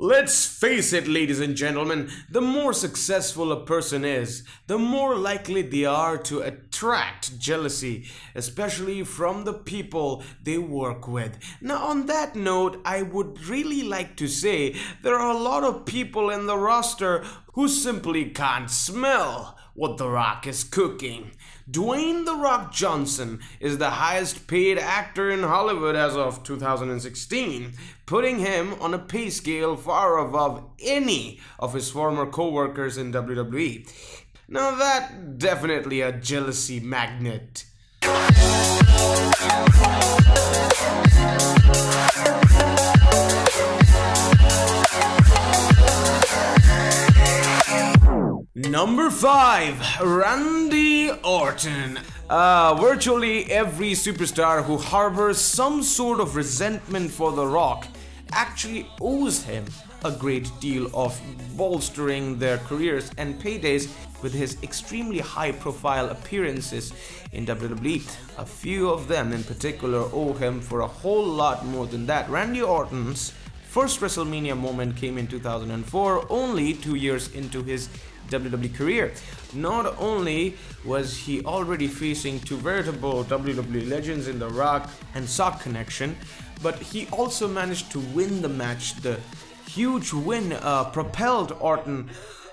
Let's face it, ladies and gentlemen, the more successful a person is, the more likely they are to attract jealousy, especially from the people they work with. Now, on that note, I would really like to say there are a lot of people in the roster who simply can't smell what The Rock is cooking. Dwayne "The Rock" Johnson is the highest paid actor in Hollywood as of 2016, putting him on a pay scale far above any of his former co-workers in WWE. Now that's definitely a jealousy magnet. Number 5. Randy Orton. Virtually every superstar who harbors some sort of resentment for The Rock actually owes him a great deal of bolstering their careers and paydays with his extremely high-profile appearances in WWE. A few of them in particular owe him for a whole lot more than that. Randy Orton's first WrestleMania moment came in 2004, only 2 years into his WWE career. Not only was he already facing two veritable WWE legends in The Rock and Sock Connection, but he also managed to win the match. The huge win propelled Orton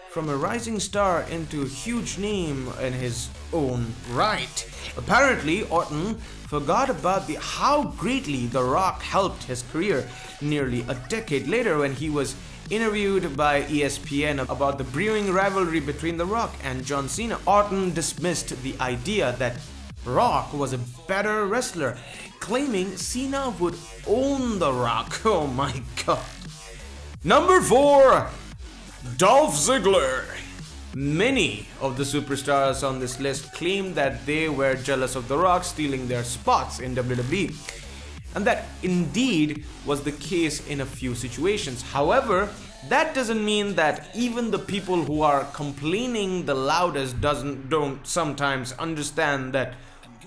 from a rising star into a huge name in his own right. Apparently, Orton forgot about how greatly The Rock helped his career nearly a decade later when he was interviewed by ESPN about the brewing rivalry between The Rock and John Cena. Orton dismissed the idea that Rock was a better wrestler, claiming Cena would own The Rock. Oh my god. Number 4. Dolph Ziggler. Many of the superstars on this list claim that they were jealous of The Rock stealing their spots in WWE. And that indeed was the case in a few situations. However, that doesn't mean that even the people who are complaining the loudest don't sometimes understand that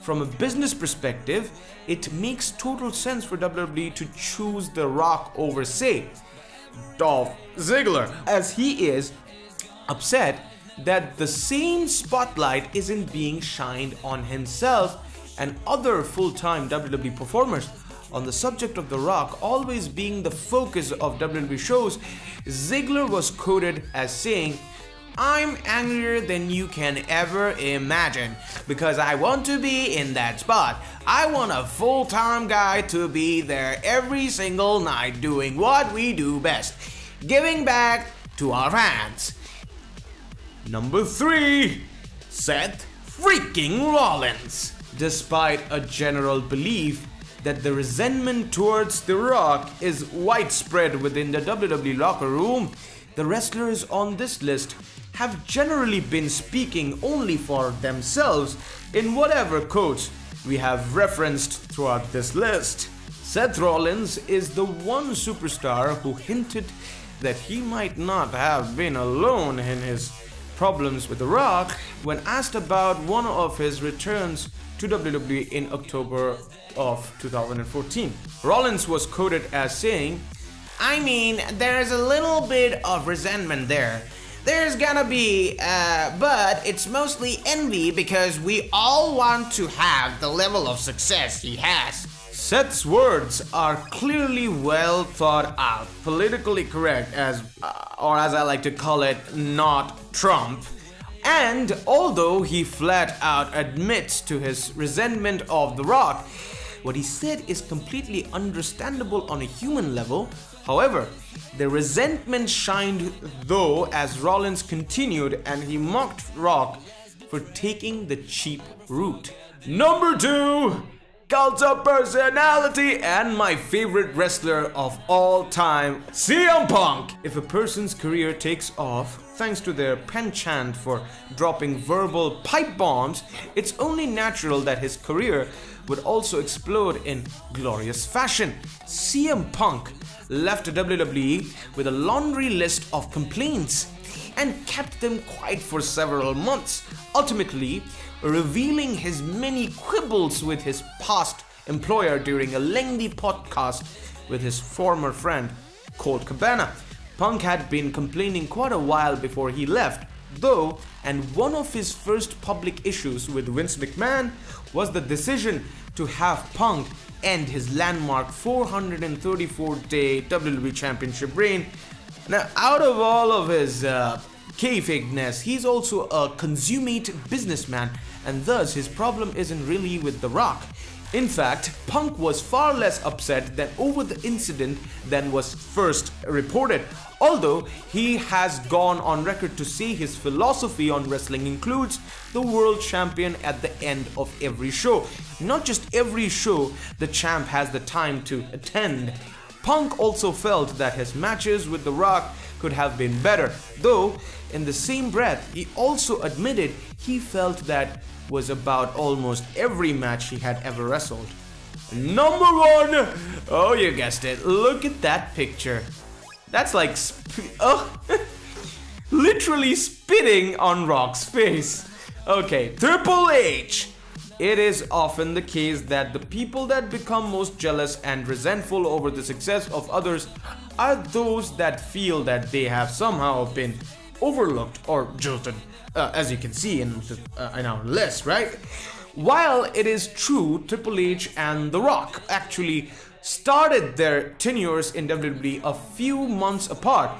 from a business perspective, it makes total sense for WWE to choose The Rock over, say, Dolph Ziggler, as he is upset that the same spotlight isn't being shined on himself and other full-time WWE performers. On the subject of The Rock always being the focus of WWE shows, Ziggler was quoted as saying, "I'm angrier than you can ever imagine because I want to be in that spot. I want a full-time guy to be there every single night doing what we do best, giving back to our fans." Number 3. Seth freaking Rollins. Despite a general belief that the resentment towards The Rock is widespread within the WWE locker room, the wrestlers on this list have generally been speaking only for themselves in whatever quotes we have referenced throughout this list. Seth Rollins is the one superstar who hinted that he might not have been alone in his problems with The Rock when asked about one of his returns to WWE in October of 2014. Rollins was quoted as saying, "I mean, there's a little bit of resentment there. There's gonna be, but it's mostly envy because we all want to have the level of success he has." Seth's words are clearly well thought out, politically correct, or as I like to call it, not Trump. And although he flat out admits to his resentment of The Rock, what he said is completely understandable on a human level. However, the resentment shined though as Rollins continued and he mocked Rock for taking the cheap route. Number 2. Cult of personality and my favorite wrestler of all time, CM Punk. If a person's career takes off thanks to their penchant for dropping verbal pipe bombs, it's only natural that his career would also explode in glorious fashion. CM Punk left WWE with a laundry list of complaints and kept them quiet for several months, ultimately revealing his many quibbles with his past employer during a lengthy podcast with his former friend Colt Cabana. Punk had been complaining quite a while before he left, though, and one of his first public issues with Vince McMahon was the decision to have Punk end his landmark 434-day WWE Championship reign. Now, out of all of his kayfabeness, he's also a consummate businessman, and thus his problem isn't really with The Rock. In fact, Punk was far less upset over the incident than was first reported, although he has gone on record to say his philosophy on wrestling includes the world champion at the end of every show. Not just every show the champ has the time to attend. Punk also felt that his matches with The Rock could have been better, though in the same breath he also admitted he felt that was about almost every match he had ever wrestled. Number 1! Oh, you guessed it. Look at that picture. That's like literally spitting on Rock's face. Okay, Triple H. It is often the case that the people that become most jealous and resentful over the success of others are those that feel that they have somehow been overlooked or jilted, as you can see in our list, right? While it is true Triple H and The Rock actually started their tenures in WWE a few months apart,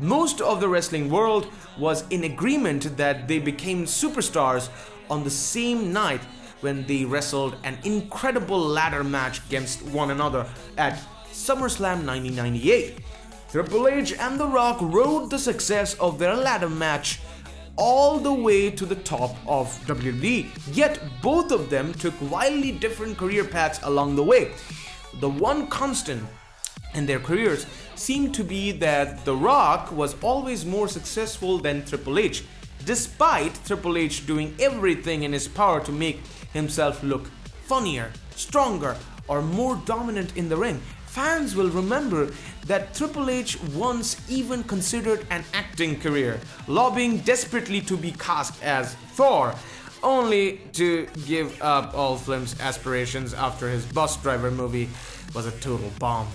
most of the wrestling world was in agreement that they became superstars on the same night when they wrestled an incredible ladder match against one another at SummerSlam 1998. Triple H and The Rock rode the success of their ladder match all the way to the top of WWE, yet both of them took wildly different career paths along the way. The one constant in their careers seemed to be that The Rock was always more successful than Triple H, despite Triple H doing everything in his power to make himself look funnier, stronger, or more dominant in the ring. Fans will remember that Triple H once even considered an acting career, lobbying desperately to be cast as Thor, only to give up all film's aspirations after his bus driver movie was a total bomb.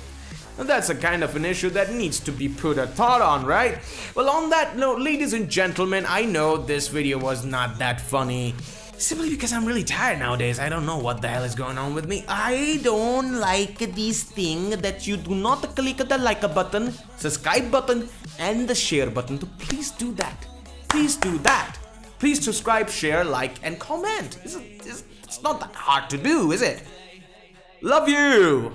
And that's a kind of an issue that needs to be put a thought on, right? Well, on that note, ladies and gentlemen, I know this video was not that funny. Simply because I'm really tired nowadays. I don't know what the hell is going on with me. I don't like this thing that you do not click the like button, subscribe button, and the share button. So please do that. Please do that. Please subscribe, share, like, and comment. It's not that hard to do, is it? Love you!